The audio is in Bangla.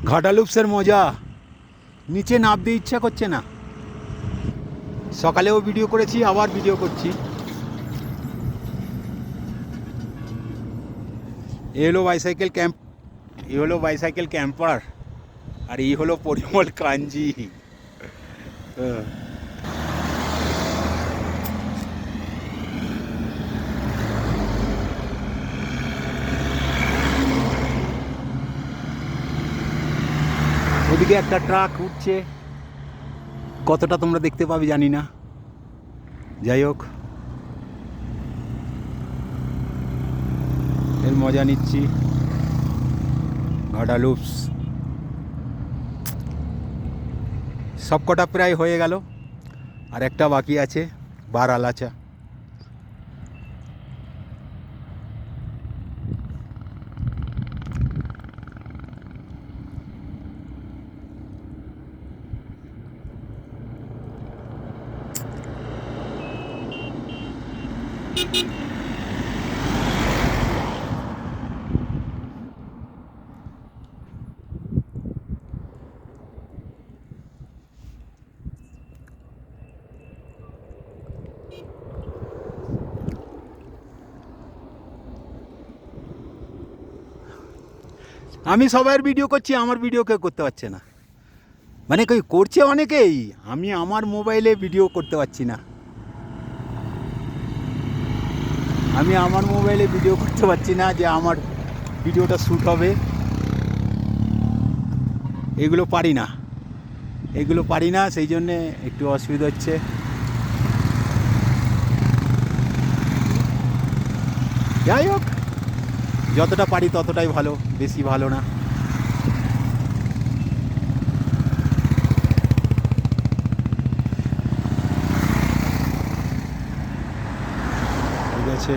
ঘাটা লুপসের মজা, নিচে নামতে ইচ্ছা করছে না। সকালেও ভিডিও করেছি, আবার ভিডিও করছি। এ হলো বাইসাইকেল ক্যাম্প, এ হলো বাইসাইকেল ক্যাম্পার, আর এই হলো পরিমল কাঞ্জি। ওদিকে একটা ট্রাক উঠছে, কতটা তোমরা দেখতে পাবে জানি না। যাই হোক, এর মজা নিচ্ছি। ঘাটা লুপস সব কটা প্রায় হয়ে গেল, আর একটা বাকি আছে, বারালাচা। আমি সবার ভিডিও করছি, আমার ভিডিও কেউ করতে পারছে না। মানে কই করছে অনেকেই, আমি আমার মোবাইলে ভিডিও করতে পারছি না। আমি আমার মোবাইলে ভিডিও করতে পারছি না যে আমার ভিডিওটা শ্যুট হবে। এগুলো পারি না, এগুলো পারি না, সেই জন্যে একটু অসুবিধা হচ্ছে। যাই হোক, যতটা পারি ততটাই ভালো, বেশি ভালো না। ঠিক আছে।